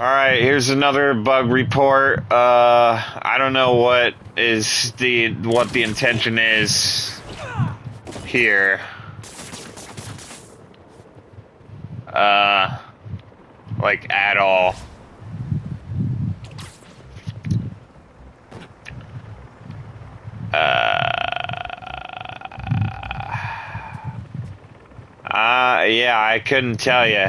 Alright, here's another bug report. I don't know what the intention is here. Like at all. Yeah, I couldn't tell you.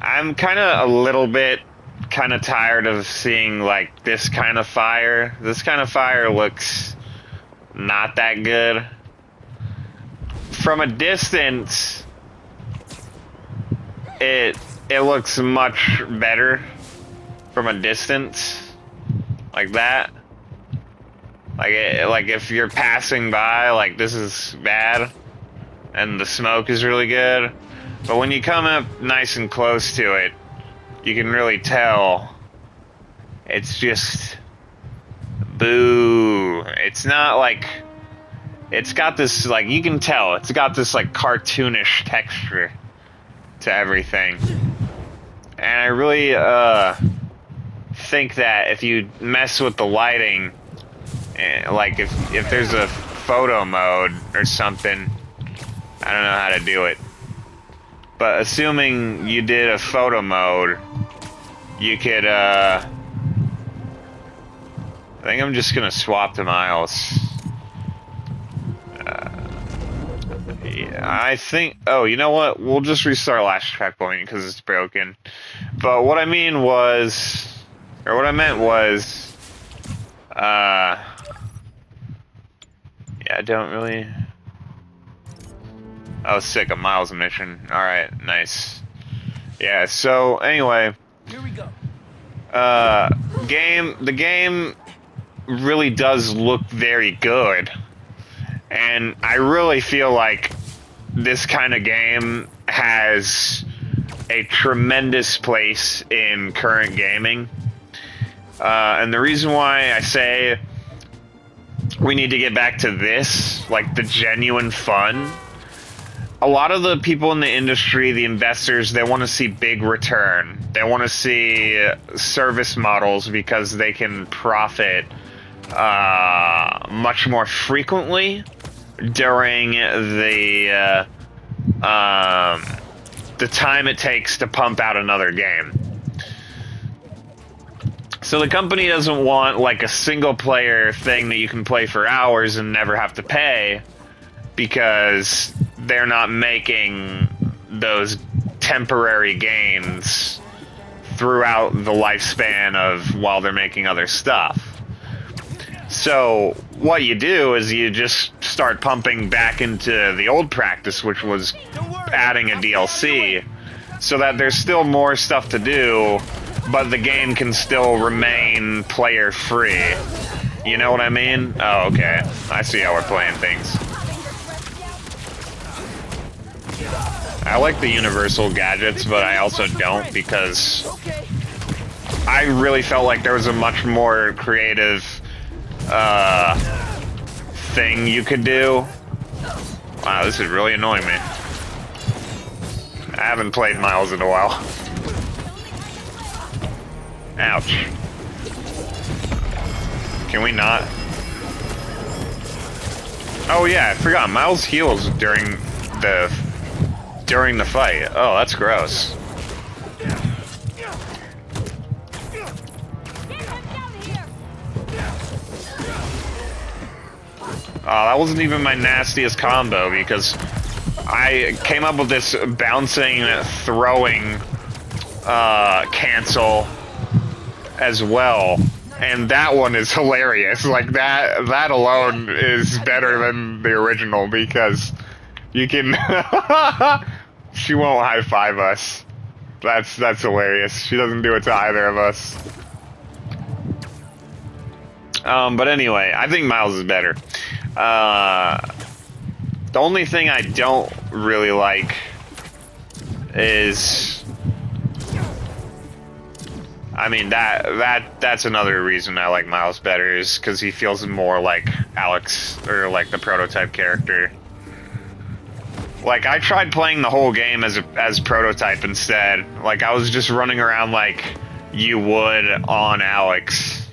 I'm a little bit tired of seeing like this kind of fire. This kind of fire looks not that good. From a distance, it looks much better from a distance like that. Like if you're passing by, like this is bad, and the smoke is really good. But when you come up nice and close to it, you can really tell. It's just boo. It's not like it's got this like you can tell it's got this like cartoonish texture to everything, and I really think that if you mess with the lighting. Like if there's a photo mode or something, I don't know how to do it. But assuming you did a photo mode, you could I think I'm just gonna swap to Miles. Yeah, I think. Oh, you know what? We'll just restart last checkpoint because it's broken. But what I meant was. Yeah, I don't really. Oh, sick, a Miles mission. Alright, nice. Yeah, so, anyway. Here we go. The game really does look very good. And I really feel like this kind of game has a tremendous place in current gaming. And the reason why I say we need to get back to this, like the genuine fun. A lot of the people in the industry, the investors, they want to see big return. They want to see service models because they can profit much more frequently during the time it takes to pump out another game. So the company doesn't want like a single player thing that you can play for hours and never have to pay, because they're not making those temporary gains throughout the lifespan of while they're making other stuff. So what you do is you just start pumping back into the old practice, which was adding a DLC, so that there's still more stuff to do, but the game can still remain player free. You know what I mean? Oh, okay. I see how we're playing things. I like the universal gadgets, but I also don't, because I really felt like there was a much more creative thing you could do. Wow, this is really annoying me. I haven't played Miles in a while. Ouch. Can we not? Oh yeah, I forgot. Miles heals during the fight. Oh, that's gross. That wasn't even my nastiest combo, because I came up with this bouncing, throwing, cancel as well, and that one is hilarious. Like that alone is better than the original, because you can she won't high five us. That's hilarious. She doesn't do it to either of us. But anyway, I think Miles is better. The only thing I don't really like is, I mean, that's another reason I like Miles better, is because he feels more like Alex, or like the prototype character. Like, I tried playing the whole game as Prototype instead. Like, I was just running around like you would on Alex.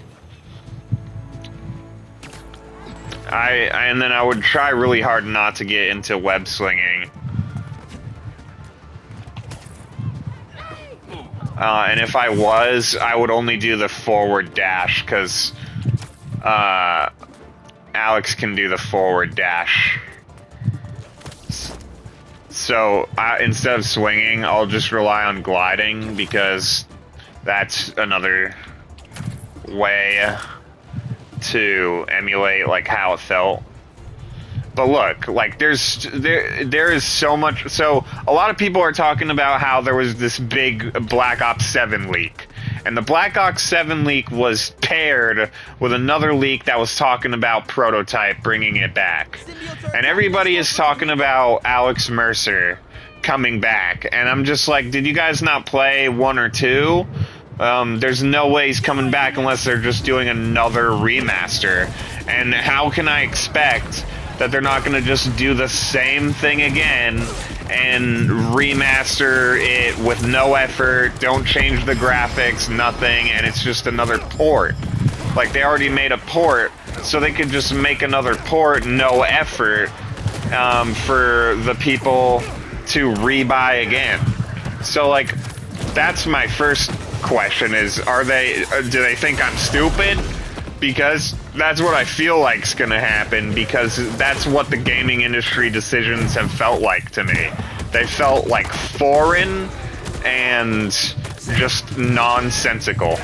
And then I would try really hard not to get into web slinging. And if I was, I would only do the forward dash, because Alex can do the forward dash. So instead of swinging, I'll just rely on gliding, because that's another way to emulate like how it felt. But look, like there is so much. So a lot of people are talking about how there was this big Black Ops 7 leak. And the Black Ops 7 leak was paired with another leak that was talking about Prototype bringing it back. And everybody is talking about Alex Mercer coming back. And I'm just like, did you guys not play 1 or 2? There's no way he's coming back unless they're just doing another remaster. And how can I expect that they're not going to just do the same thing again and remaster it with no effort, don't change the graphics, nothing, and it's just another port? Like, they already made a port, so they could just make another port, no effort, for the people to rebuy again. So, like, that's my first question is, do they think I'm stupid? Because that's what I feel like's gonna happen, because that's what the gaming industry decisions have felt like to me. They felt like foreign and just nonsensical.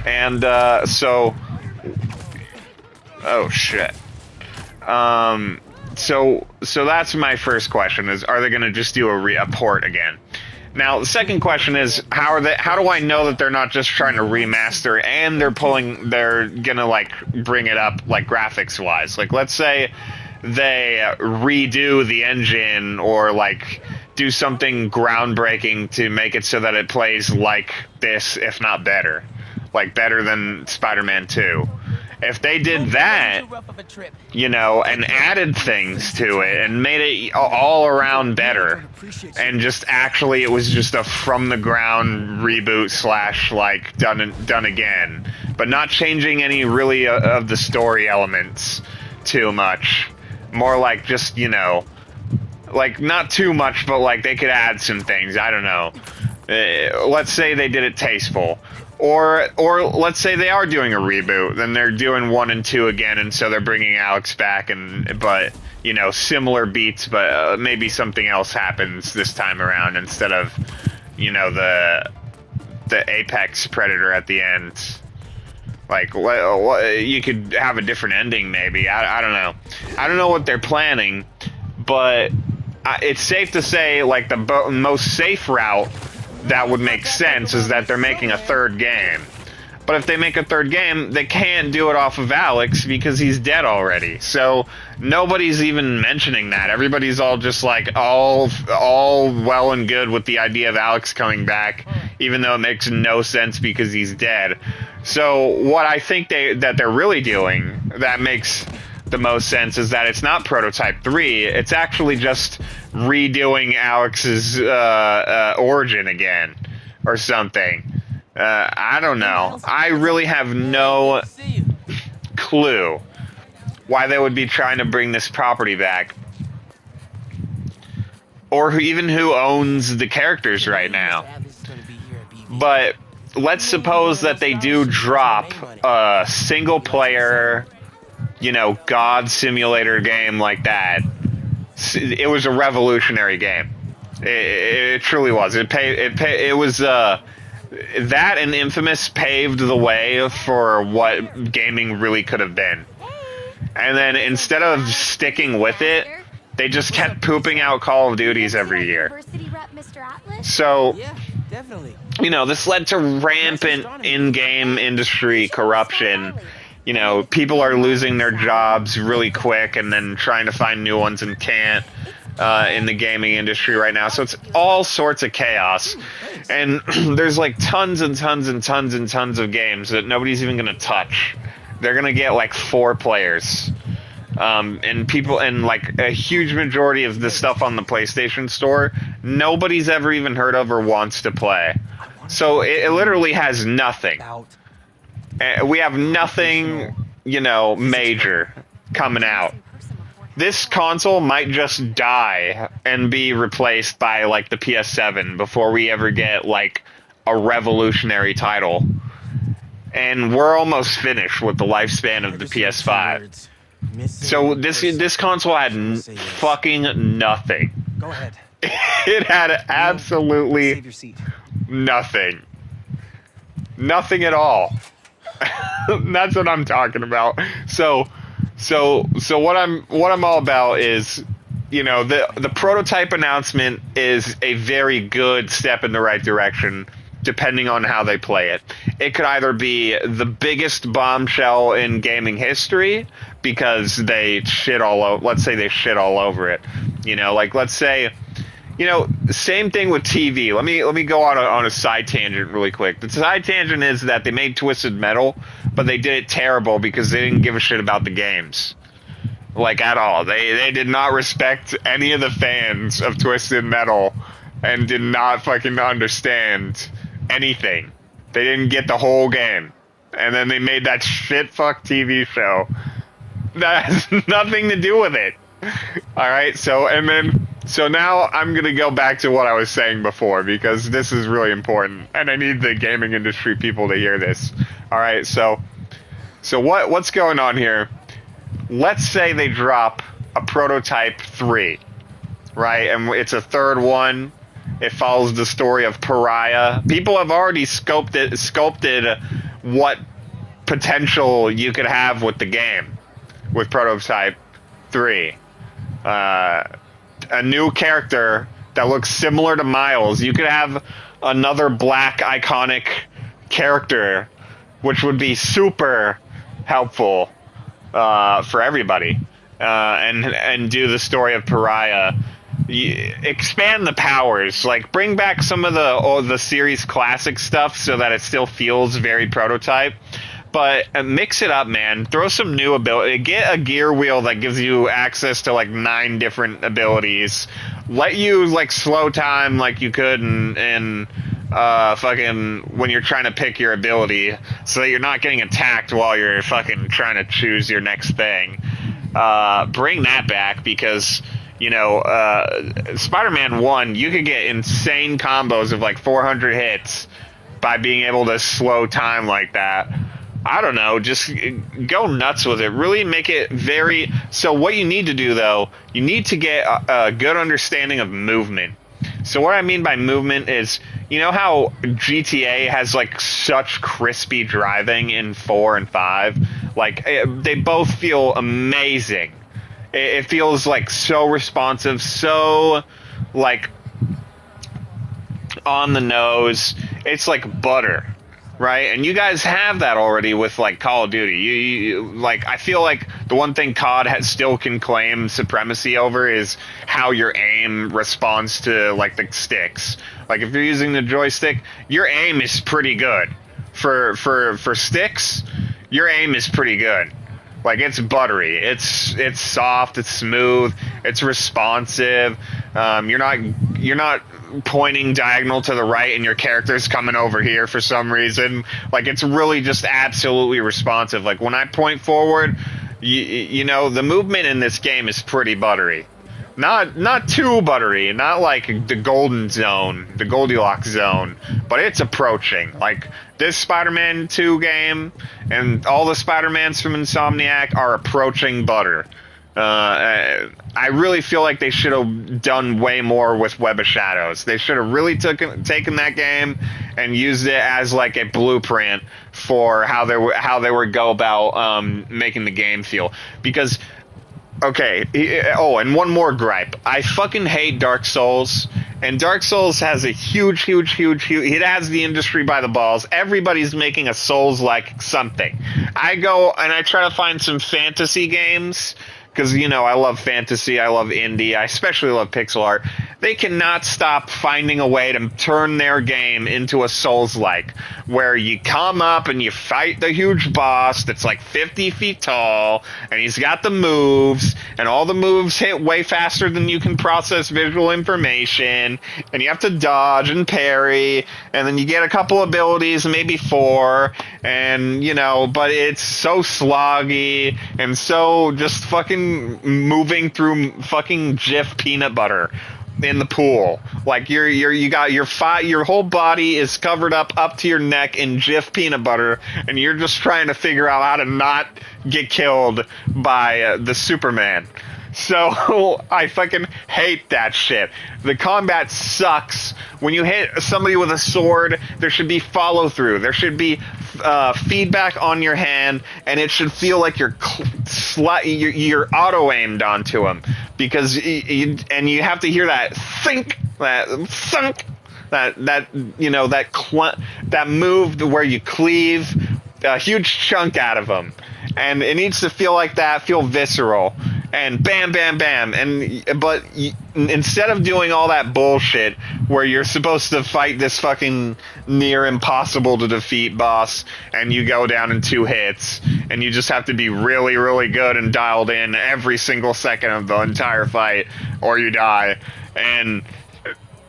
And so, oh shit. So that's my first question: is, are they going to just do a port again? Now, the second question is, how do I know that they're not just trying to remaster and they're gonna like bring it up like graphics wise? Like, let's say they redo the engine or like do something groundbreaking to make it so that it plays like this, if not better, like better than Spider-Man 2. If they did that, you know, and added things to it and made it all around better, and just actually it was just a from the ground reboot / like done again, but not changing any really of the story elements too much, more like just, you know, like not too much, but like they could add some things. I don't know. Let's say they did it tasteful. Or let's say they are doing a reboot, then they're doing 1 and 2 again, and so they're bringing Alex back, but you know, similar beats, but maybe something else happens this time around instead of, you know, the apex predator at the end. Like, you could have a different ending, maybe. I don't know. I don't know what they're planning, but it's safe to say, like, the most safe route that would make sense is that they're making a third game. But if they make a third game, they can't do it off of Alex because he's dead already. So nobody's even mentioning that. Everybody's all just like all well and good with the idea of Alex coming back, even though it makes no sense because he's dead. So what I think that they're really doing that makes the most sense is that it's not Prototype 3. It's actually just redoing Alex's origin again or something. I don't know. I really have no clue why they would be trying to bring this property back, or even who owns the characters right now. But let's suppose that they do drop a single player, you know, God simulator game like that. It was a revolutionary game. It truly was. It was that and Infamous paved the way for what gaming really could have been. And then instead of sticking with it, they just kept pooping out Call of Duties every year. So, you know, this led to rampant in-game industry corruption. You know, people are losing their jobs really quick and then trying to find new ones and can't. in the gaming industry right now. So it's all sorts of chaos. And there's like tons and tons and tons and tons of games that nobody's even going to touch. They're going to get like 4 players. And people, and like a huge majority of the stuff on the PlayStation Store, nobody's ever even heard of or wants to play. So it literally has nothing. We have nothing, you know, major coming out. This console might just die and be replaced by like the PS7 before we ever get like a revolutionary title. And we're almost finished with the lifespan of the PS5. So this console had fucking nothing. Go ahead. It had absolutely nothing. Nothing at all. That's what I'm talking about. So what I'm all about is, you know, the prototype announcement is a very good step in the right direction, depending on how they play it. It could either be the biggest bombshell in gaming history because they shit all over. Let's say they shit all over it. You know, like let's say, you know, same thing with TV. Let me go on a side tangent really quick. The side tangent is that they made Twisted Metal, but they did it terrible because they didn't give a shit about the games. Like, at all. They did not respect any of the fans of Twisted Metal and did not fucking understand anything. They didn't get the whole game. And then they made that shit fuck TV show. That has nothing to do with it. Alright, so now I'm gonna go back to what I was saying before, because this is really important, and I need the gaming industry people to hear this. Alright, so what's going on here? Let's say they drop a prototype 3, right? And it's a third one. It follows the story of Pariah. People have already sculpted what potential you could have with the game, with prototype 3. A new character that looks similar to Miles. You could have another black iconic character, which would be super helpful for everybody, and do the story of Pariah. Expand the powers, like bring back some of the series classic stuff so that it still feels very prototype, but mix it up, man. Throw some new ability. Get a gear wheel that gives you access to like 9 different abilities. Let you like slow time like you could in fucking when you're trying to pick your ability, so that you're not getting attacked while you're fucking trying to choose your next thing. Bring that back, because you know, Spider-Man 1, you could get insane combos of like 400 hits by being able to slow time like that. I don't know, just go nuts with it. Really make it very... So what you need to do, though, you need to get a good understanding of movement. So what I mean by movement is, you know how GTA has like such crispy driving in 4 and 5? Like, they both feel amazing. It feels like so responsive, so like on the nose. It's like butter, right? And you guys have that already with like Call of Duty. You like, I feel like the one thing COD still can claim supremacy over is how your aim responds to like the sticks. Like if you're using the joystick, your aim is pretty good. For sticks, your aim is pretty good. Like, it's buttery, it's soft, it's smooth, it's responsive. You're not pointing diagonal to the right and your character's coming over here for some reason. Like, it's really just absolutely responsive. Like, when I point forward, you know, the movement in this game is pretty buttery. Not too buttery, not like the golden zone, the Goldilocks zone, but it's approaching. Like, this Spider-Man 2 game and all the Spider-Mans from Insomniac are approaching butter. I really feel like they should have done way more with Web of Shadows. They should have really taken that game and used it as like a blueprint for how they would go about making the game feel. Because, okay, oh, and one more gripe. I fucking hate Dark Souls. And Dark Souls has a huge... It has the industry by the balls. Everybody's making a Souls-like something. I go and I try to find some fantasy games, because, you know, I love fantasy, I love indie, I especially love pixel art. They cannot stop finding a way to turn their game into a Souls-like, where you come up and you fight the huge boss that's like 50 feet tall, and he's got the moves, and all the moves hit way faster than you can process visual information, and you have to dodge and parry, and then you get a couple abilities, maybe 4, and, you know, but it's so sloggy, and so just fucking moving through fucking Jif peanut butter in the pool. Like you got your whole body is covered up to your neck in Jif peanut butter, and you're just trying to figure out how to not get killed by the Superman. So I fucking hate that shit. The combat sucks. When you hit somebody with a sword, there should be follow through. There should be feedback on your hand, and it should feel like you're auto aimed onto them, because you have to hear that think, that thunk, that you know, that move where you cleave a huge chunk out of them, and it needs to feel like that, feel visceral, and bam, bam, bam, but instead of doing all that bullshit where you're supposed to fight this fucking near impossible to defeat boss, and you go down in 2 hits, and you just have to be really, really good and dialed in every single second of the entire fight, or you die, and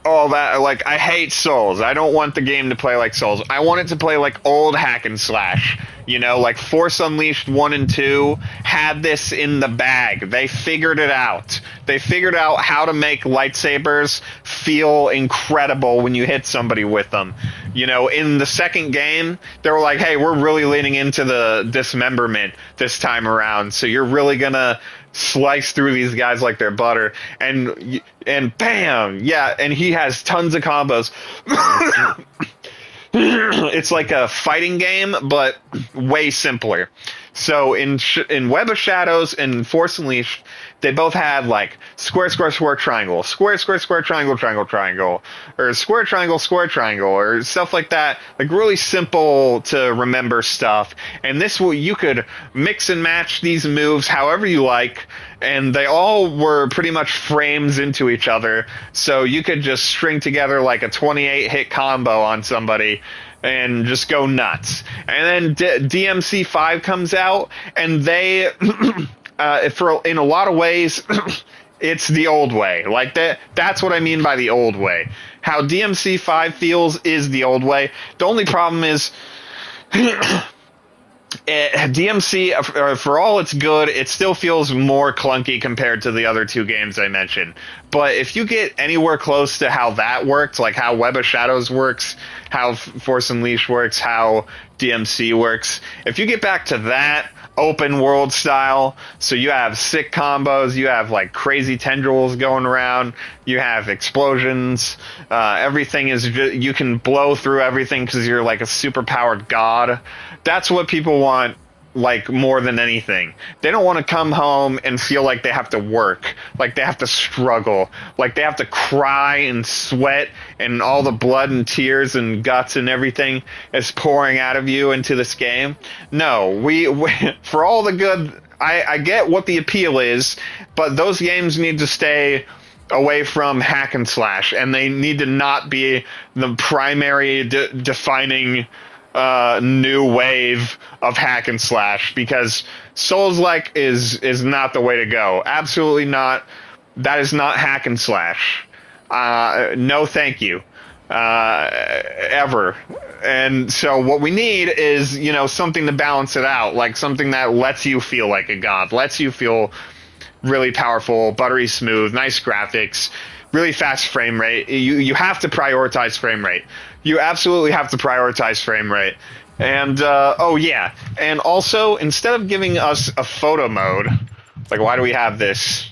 all that. Like, I hate Souls. I don't want the game to play like Souls. I want it to play like old hack and slash. You know, like Force Unleashed 1 and 2 had this in the bag. They figured it out. They figured out how to make lightsabers feel incredible when you hit somebody with them. You know, in the second game, they were like, hey, we're really leaning into the dismemberment this time around, so you're really gonna slice through these guys like they're butter, and bam, yeah, and he has tons of combos. It's like a fighting game, but way simpler. So in Web of Shadows and Force Unleashed, they both had like square, square, square, triangle, square, square, square, triangle, triangle, triangle, or square, triangle, or stuff like that. Like really simple to remember stuff. And this you could mix and match these moves however you like, and they all were pretty much frames into each other. So you could just string together like a 28 hit combo on somebody and just go nuts. And then DMC5 comes out, and they, in a lot of ways, it's the old way. Like that's what I mean by the old way. How DMC5 feels is the old way. The only problem is DMC, for all it's good, it still feels more clunky compared to the other 2 games I mentioned. But if you get anywhere close to how that worked, like how Web of Shadows works, how Force Unleashed works, how DMC works, if you get back to that open world style, so you have sick combos, you have like crazy tendrils going around, you have explosions, everything is you can blow through everything because you're like a super powered god. That's what people want, like, more than anything. They don't want to come home and feel like they have to work, like they have to struggle, like they have to cry and sweat, and all the blood and tears and guts and everything is pouring out of you into this game. No, we for all the good, I get what the appeal is, but those games need to stay away from hack and slash, and they need to not be the primary defining new wave of hack and slash, because Souls-like is not the way to go. Absolutely not. That is not hack and slash. No, thank you. Ever. And so what we need is, you know, something to balance it out, like something that lets you feel like a god, lets you feel really powerful, buttery smooth, nice graphics, really fast frame rate. You have to prioritize frame rate. You absolutely have to prioritize frame rate. And, oh yeah, and also, instead of giving us a photo mode, like, why do we have this?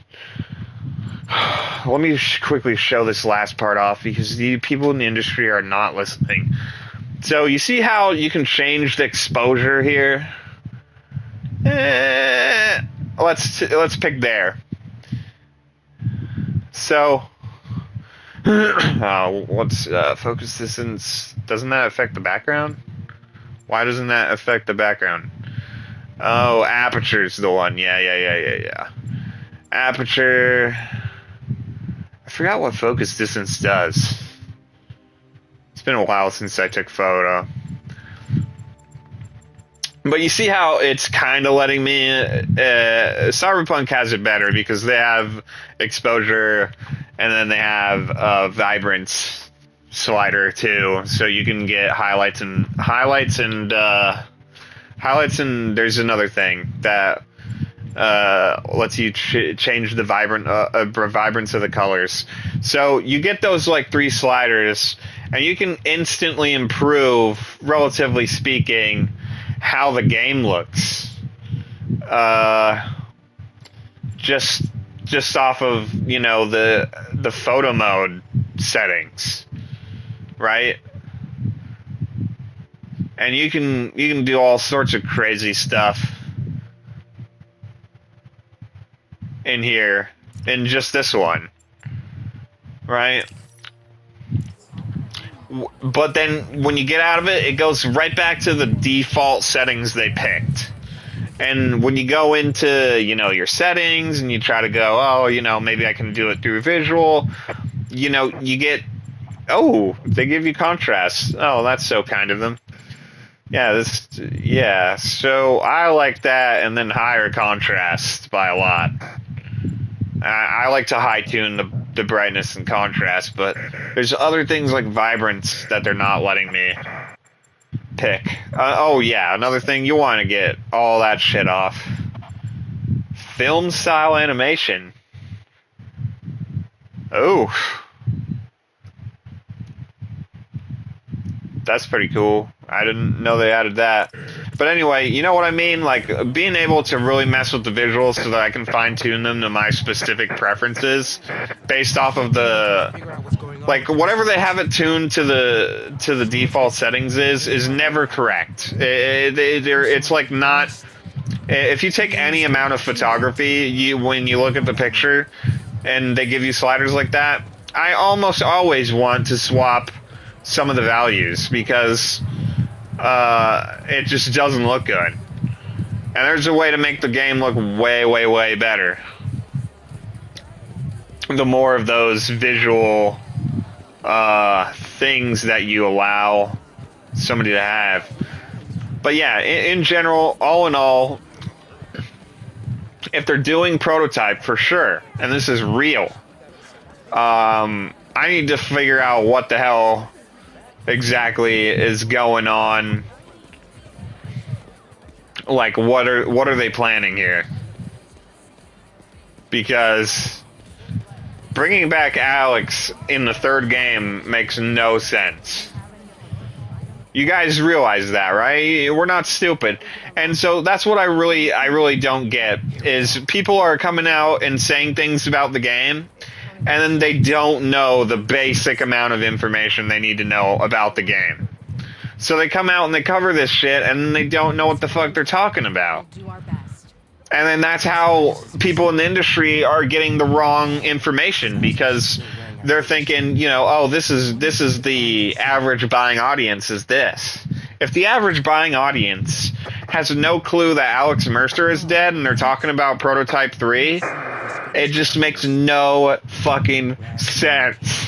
Let me quickly show this last part off, because the people in the industry are not listening. So, you see how you can change the exposure here? Let's pick there. So, let's focus this in. Doesn't that affect the background? Why doesn't that affect the background? Oh, aperture's the one. Yeah. Aperture. I forgot what focus distance does. It's been a while since I took photo. But you see how it's kind of letting me... Cyberpunk has it better because they have exposure and then they have a vibrance slider too. So you can get highlights and there's another thing that lets you change the vibrance of the colors. So you get those like 3 sliders and you can instantly improve, relatively speaking, how the game looks. Just off of, you know, the photo mode settings, right? And you can do all sorts of crazy stuff in here in just this one, right? But then when you get out of it, it goes right back to the default settings they picked. And when you go into, you know, your settings and you try to go, oh, you know, maybe I can do it through visual, you know, you get, oh, they give you contrast. Oh, that's so kind of them. Yeah, so I like that, and then higher contrast by a lot. I like to high tune the brightness and contrast, but there's other things like vibrance that they're not letting me pick. Oh yeah, another thing, you want to get all that shit off. Film style animation. Oh. That's pretty cool. I didn't know they added that. But anyway, you know what I mean? Like, being able to really mess with the visuals so that I can fine-tune them to my specific preferences based off of the... Like, whatever they have it tuned to the default settings is never correct. It's like not... If you take any amount of photography, when you look at the picture and they give you sliders like that, I almost always want to swap some of the values because it just doesn't look good. And there's a way to make the game look way, way, way better. The more of those visual things that you allow somebody to have. But yeah, in general, all in all, if they're doing prototype for sure, and this is real, I need to figure out what the hell exactly is going on. Like, what are they planning here? Because bringing back Alex in the 3rd game makes no sense. You guys realize that, right? We're not stupid. And so that's what I really don't get, is people are coming out and saying things about the game, and then they don't know the basic amount of information they need to know about the game. So they come out and they cover this shit, and then they don't know what the fuck they're talking about. And then that's how people in the industry are getting the wrong information, because they're thinking, you know, oh, this is the average buying audience is this. If the average buying audience has no clue that Alex Mercer is dead and they're talking about Prototype 3, it just makes no fucking sense.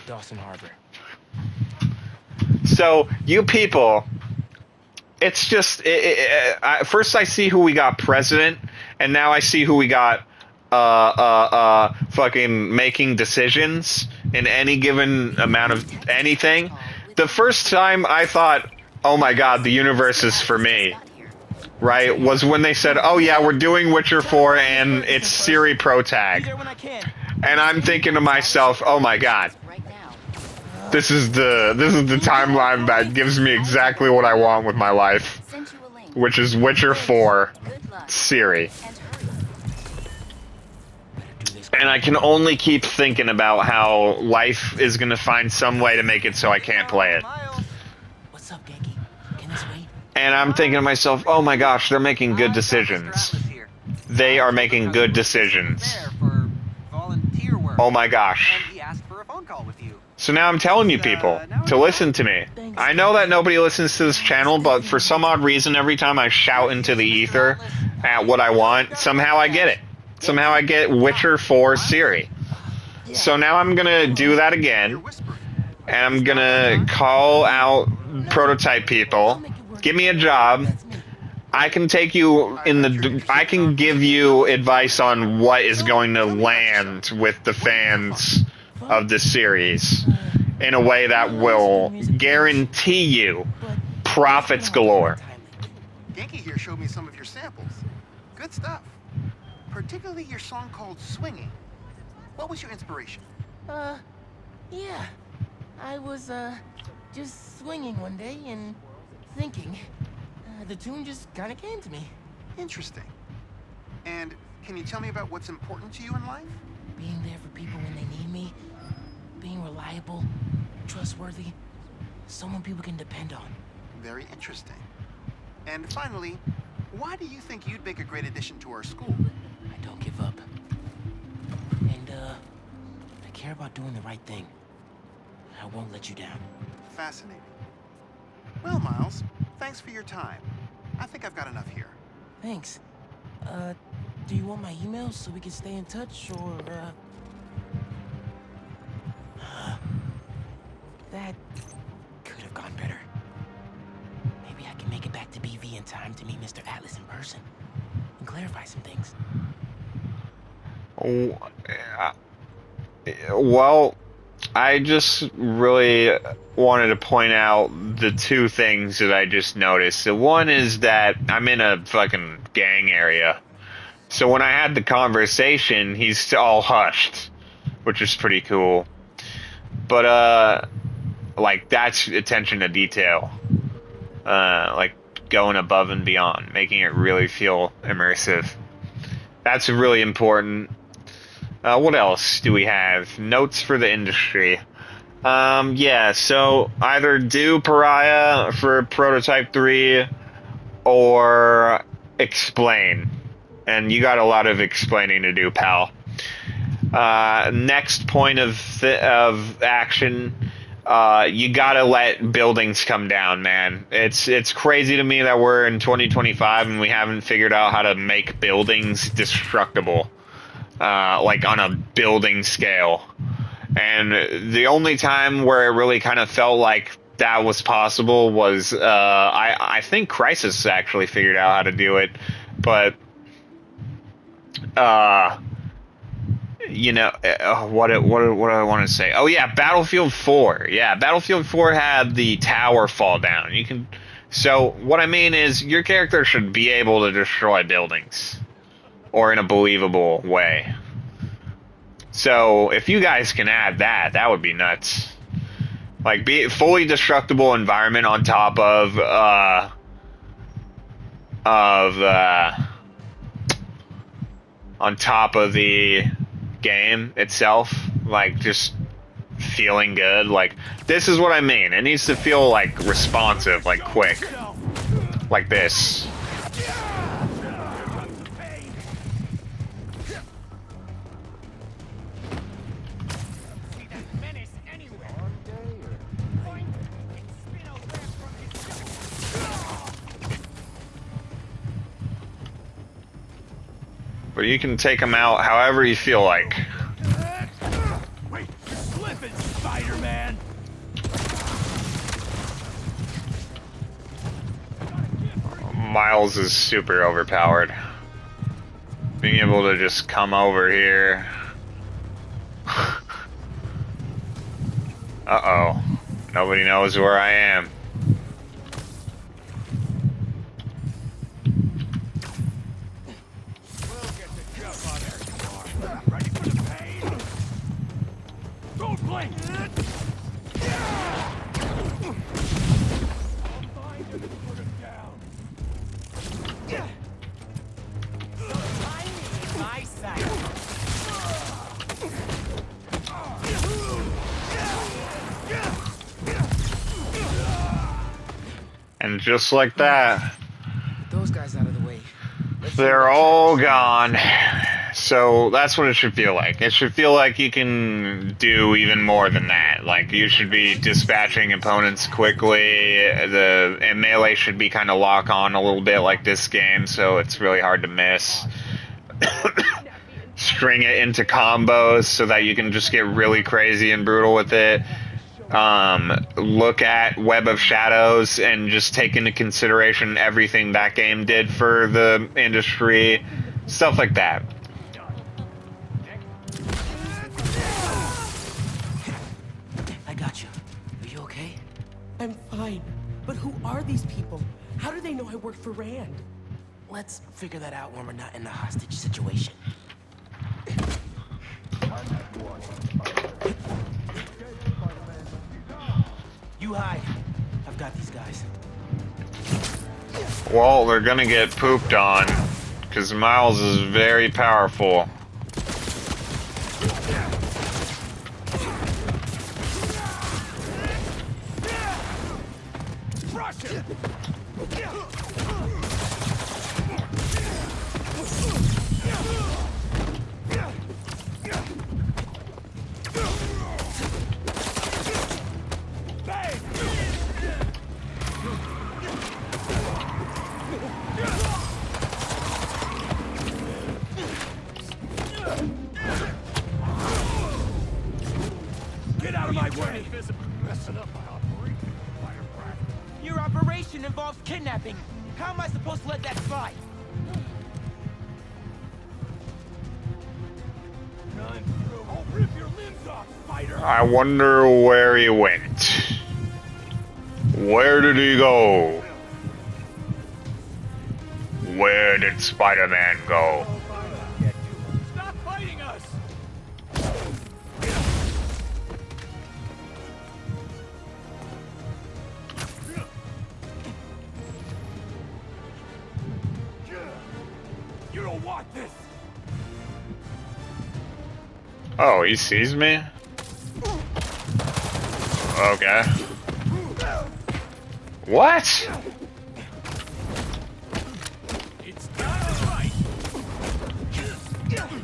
Dawson Harbor. So, you people, it's just... first I see who we got president, and now I see who we got fucking making decisions in any given amount of anything. The first time I thought, oh my god, the universe is for me, right, was when they said, oh yeah, we're doing Witcher 4 and it's Siri Pro Tag. And I'm thinking to myself, oh my god, this is the timeline that gives me exactly what I want with my life, which is Witcher 4 Siri. And I can only keep thinking about how life is going to find some way to make it so I can't play it. What's up, Genki? Can this wait? And I'm thinking to myself, oh my gosh, they're making good decisions. They are making good decisions. Oh my gosh. So now I'm telling you people to listen to me. I know that nobody listens to this channel, but for some odd reason, every time I shout into the ether at what I want, somehow I get it. somehow I get Witcher 4 Siri. So now I'm gonna do that again, and I'm gonna call out prototype people. Give me a job. I can take you in the. I can give you advice on what is going to land with the fans of this series in a way that will guarantee you profits galore. Genki here showed me some of your samples. Good stuff. Particularly your song called Swinging. What was your inspiration? Yeah. I was, just swinging one day and thinking. The tune just kind of came to me. Interesting. And can you tell me about what's important to you in life? Being there for people when they need me. Being reliable, trustworthy. Someone people can depend on. Very interesting. And finally, why do you think you'd make a great addition to our school? I don't give up. And, I care about doing the right thing. I won't let you down. Fascinating. Well, Miles, thanks for your time. I think I've got enough here. Thanks. Do you want my email so we can stay in touch, or, That could have gone better. Maybe I can make it back to BV in time to meet Mr. Atlas in person and clarify some things. Well, I just really wanted to point out the two things that I just noticed. The one is that I'm in a fucking gang area. So when I had the conversation, he's all hushed, which is pretty cool. But, like, that's attention to detail. Like, going above and beyond, making it really feel immersive. That's really important. What else do we have? Notes for the industry. Yeah, so either do Pariah for Prototype 3 or explain. And you got a lot of explaining to do, pal. Next point of action, you gotta let buildings come down, man. It's crazy to me that we're in 2025 and we haven't figured out how to make buildings destructible. Like on a building scale. And the only time where it really kind of felt like that was possible was, I think Crysis actually figured out how to do it, but, you know, what do I want to say? Oh yeah, Battlefield 4. Yeah, Battlefield 4 had the tower fall down. So what I mean is, your character should be able to destroy buildings. Or in a believable way. So, if you guys can add that, that would be nuts. Like, be a fully destructible environment on top of, on top of the game itself. Like, just feeling good. Like, this is what I mean. It needs to feel, like, responsive, like, quick. Like this. But you can take them out however you feel like. Wait, you're slipping, Spider-Man! Miles is super overpowered. Being able to just come over here. Uh-oh. Nobody knows where I am. Ready for the pain? Don't blink! I'll find him and put him down. My side. And just like that, Those guys out of the way. they're all gone. So that's what it should feel like. It should feel like you can do even more than that. Like, you should be dispatching opponents quickly. And melee should be kind of lock on a little bit like this game, so it's really hard to miss. string it into combos so that you can just get really crazy and brutal with it. Look at Web of Shadows and just take into consideration everything that game did for the industry, stuff like that. I got you. Are you okay? I'm fine. But who are these people? How do they know I work for Rand? Let's figure that out when we're not in the hostage situation. You hide. I've got these guys. Well, they're gonna get pooped on, because Miles is very powerful. Get out of my way! Messing up my operation, Your operation involves kidnapping. How am I supposed to let that slide? None through. I'll rip your limbs off, spider! I wonder where he went. Where did he go? Where did Spider-Man go? Stop fighting us! You don't want this! Oh, he sees me? Okay. What? It's not right! I'm gonna get him!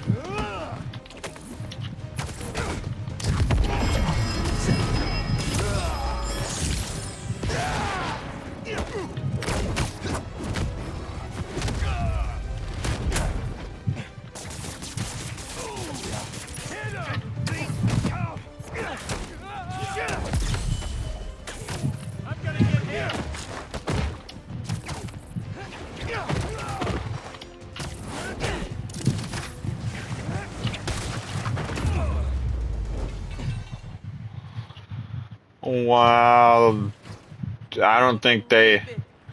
Wow. I don't think they...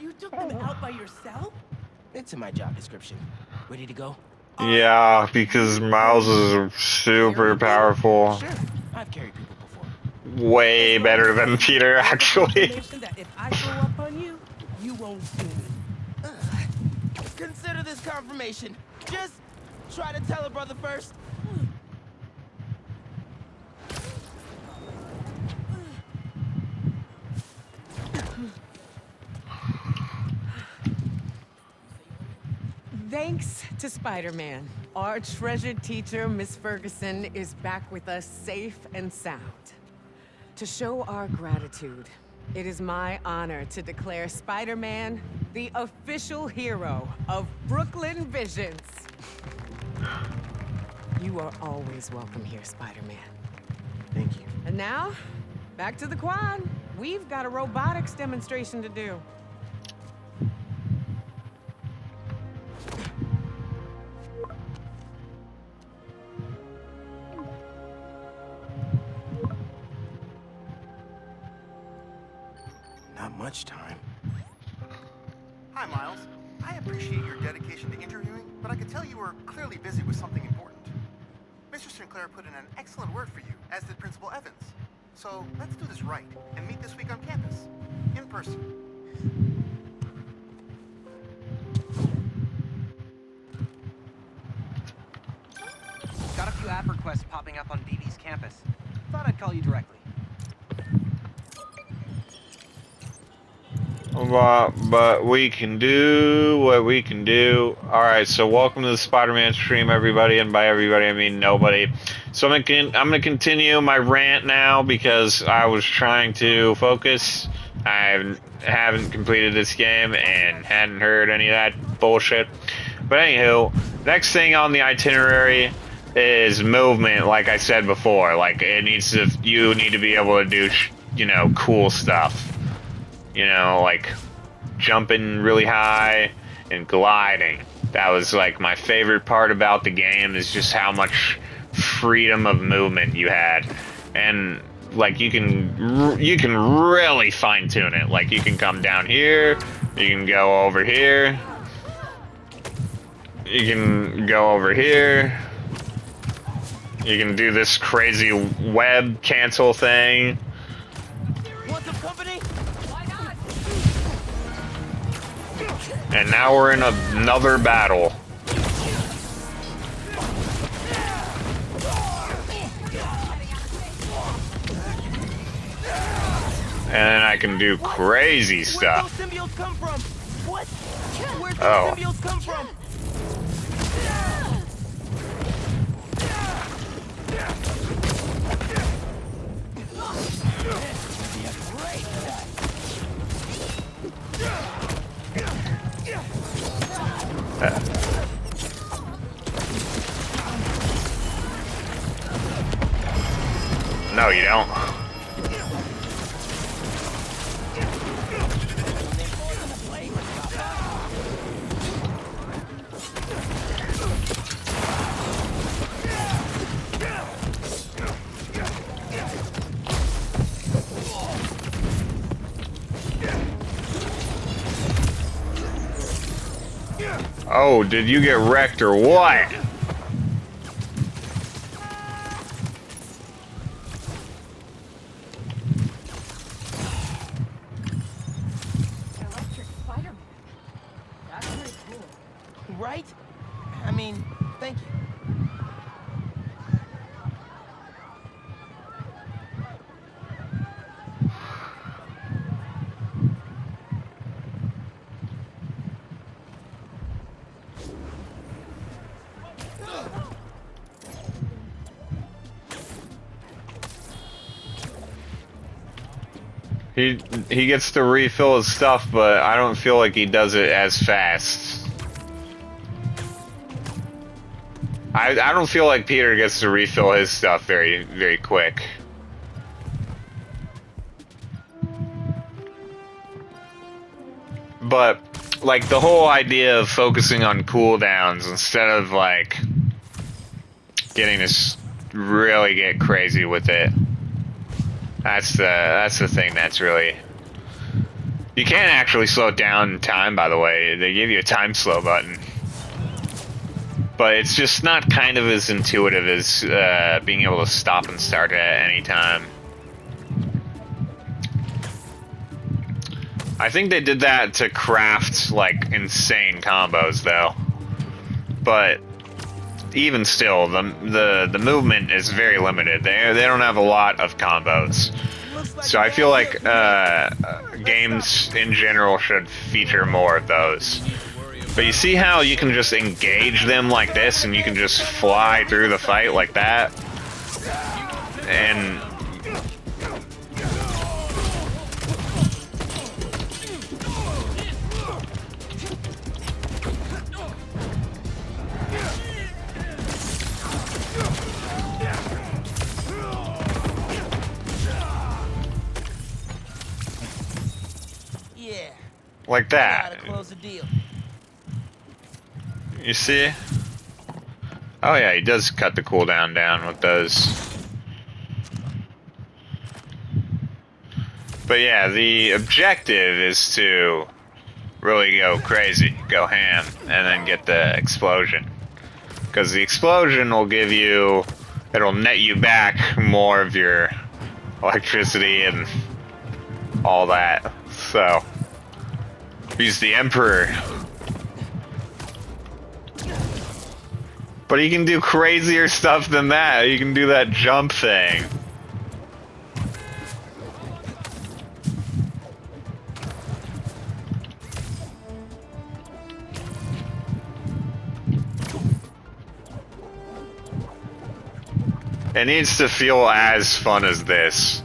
You took them out by yourself? It's in my job description. Ready to go? Yeah, because Miles is super powerful. Sure. I've carried people before. Way better than Peter, actually. Confirmation that if I throw up on you, you won't sue me. Consider this confirmation. Just try to tell a brother first. Thanks to Spider-Man, our treasured teacher, Miss Ferguson, is back with us safe and sound. To show our gratitude, it is my honor to declare Spider-Man the official hero of Brooklyn Visions. You are always welcome here, Spider-Man. Thank you. And now, back to the quad. We've got a robotics demonstration to do. Not much time. Hi, Miles. I appreciate your dedication to interviewing, but I could tell you were clearly busy with something important. Mr. Sinclair put in an excellent word for you, as did Principal Evans. So let's do this right and meet this week on campus, in person. Got a few app requests popping up on BB's campus. Thought I'd call you directly. But we can do what we can do. Alright, so welcome to the Spider-Man stream, everybody, and by everybody I mean nobody. So I'm gonna continue my rant now because I was trying to focus. I haven't completed this game and hadn't heard any of that bullshit. But anywho, next thing on the itinerary, is movement, like I said before. Like, it needs to, you need to be able to do, you know, cool stuff. You know, like jumping really high and gliding. That was like my favorite part about the game, is just how much freedom of movement you had. And like you can really fine tune it. Like you can come down here, you can go over here, you can go over here. You can do this crazy web cancel thing. Want some company? Why not? And now we're in another battle. And I can do crazy stuff. Where'd those symbiotes come from? What? Where'd those Oh. symbiotes come from? No, you don't. Oh, did you get wrecked or what? Electric Spider-Man. That's pretty cool. Right? I mean, thank you. He gets to refill his stuff, but I don't feel like he does it as fast. I don't feel like Peter gets to refill his stuff very quick. But like the whole idea of focusing on cooldowns instead of like getting to really get crazy with it. That's the thing that's really... You can't actually slow it down in time, by the way. They give you a time slow button. But it's just not kind of as intuitive as being able to stop and start it at any time. I think they did that to craft, like, insane combos, though. But even still, the movement is very limited. They don't have a lot of combos. So I feel like games in general should feature more of those. But you see how you can just engage them like this and you can just fly through the fight like that? And Yeah. like Gotta that. close the deal. You see? Oh yeah, he does cut the cooldown down with those. But yeah, the objective is to really go crazy, go ham, and then get the explosion. Because the explosion will give you, it'll net you back more of your electricity and all that. So, he's the Emperor. But he can do crazier stuff than that. He can do that jump thing. It needs to feel as fun as this.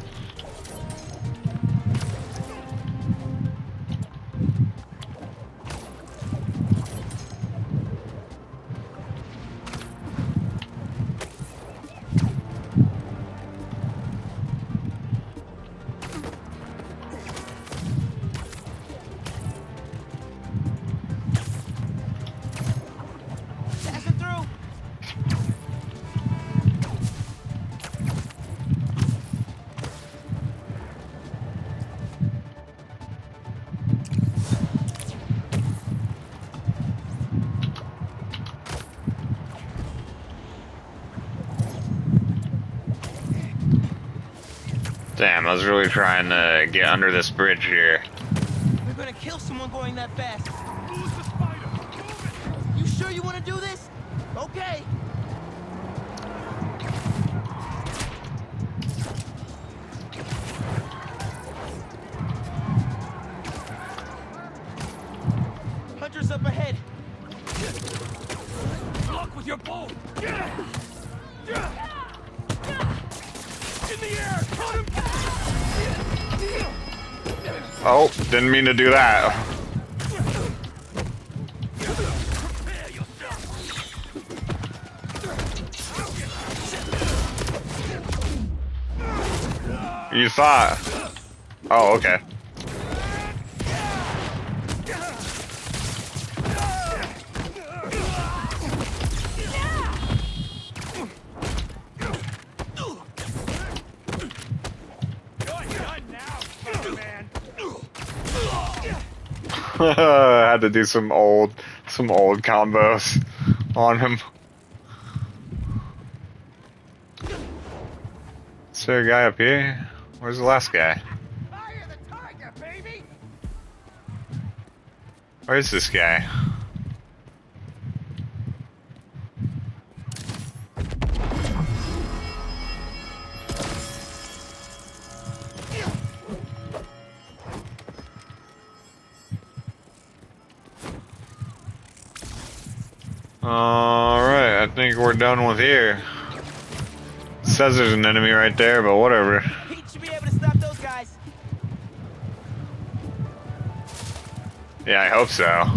Damn, I was really trying to get under this bridge here. We're gonna kill someone going that fast. Lose the spider! Move it! You sure you want to do this? Okay. Hunter's up ahead. Block with your bow! In the air! Cut him! Oh, didn't mean to do that. Prepare yourself! You thought. Oh, okay. I had to do some old combos on him. Is there a guy up here? Where's the last guy? Fire the tiger, baby! Where's this guy? Alright, I think we're done with here. It says there's an enemy right there, but whatever. Pete should be able to stop those guys. Yeah, I hope so.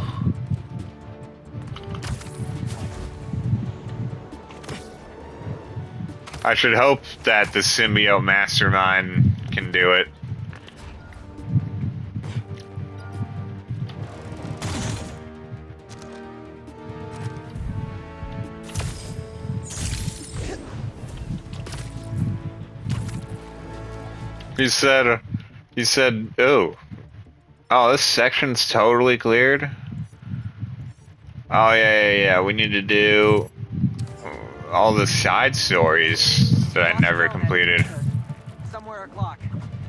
I should hope that the symbiote mastermind can do it. He said, oh, this section's totally cleared. Oh, yeah, we need to do all the side stories that I never completed. Somewhere a clock.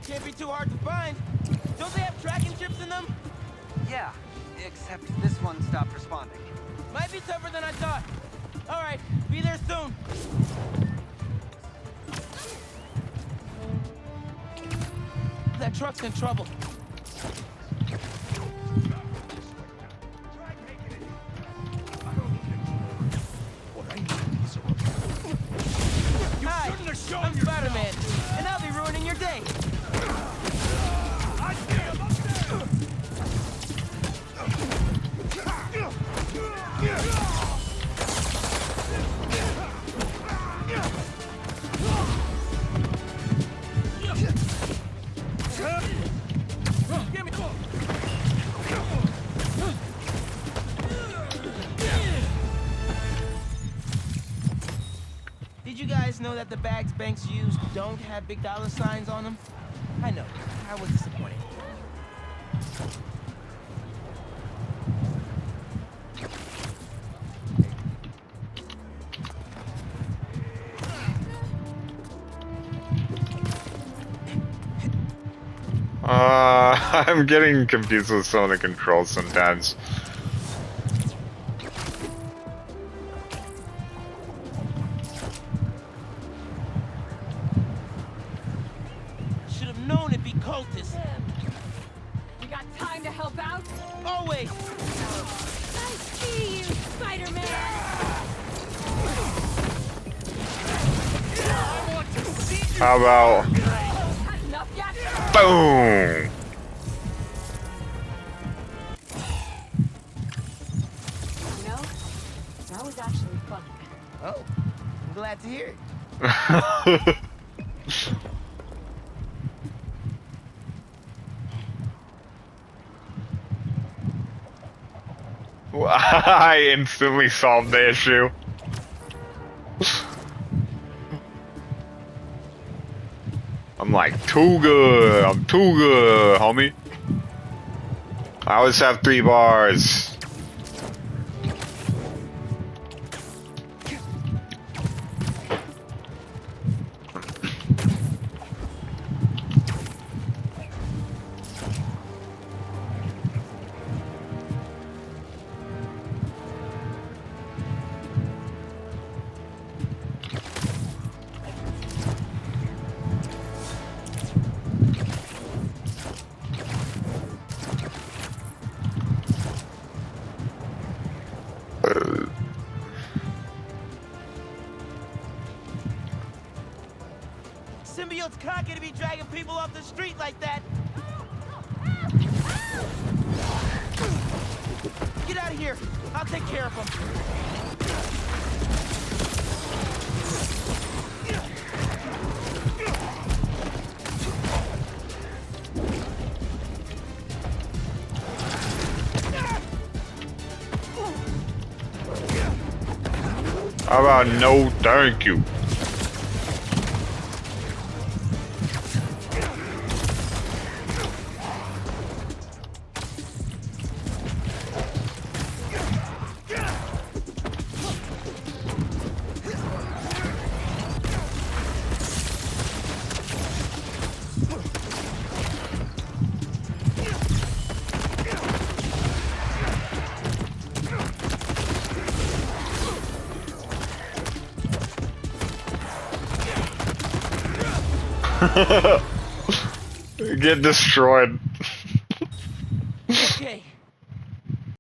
Can't be too hard to find. Don't they have tracking chips in them? Yeah, except this one stopped responding. Might be tougher than I thought. All right, be there soon. That truck's in trouble. Hi, I'm Spider-Man, and I'll be ruining your day. I see him up there! Give me. Did you guys know that the bags banks use don't have big dollar signs on them? I know. I was disappointed. I'm getting confused with some of the controls sometimes. Should have known it'd be cultists. You got time to help out? Always. I see you, Spider-Man! How about Had enough yet? boom? You know, that was actually fun. Oh, I'm glad to hear it. I instantly solved the issue. I'm like, too good. I'm too good, homie. I always have 3 bars. Symbiote's not gonna be dragging people off the street like that. Get out of here. I'll take care of him. How about no thank you? Get destroyed.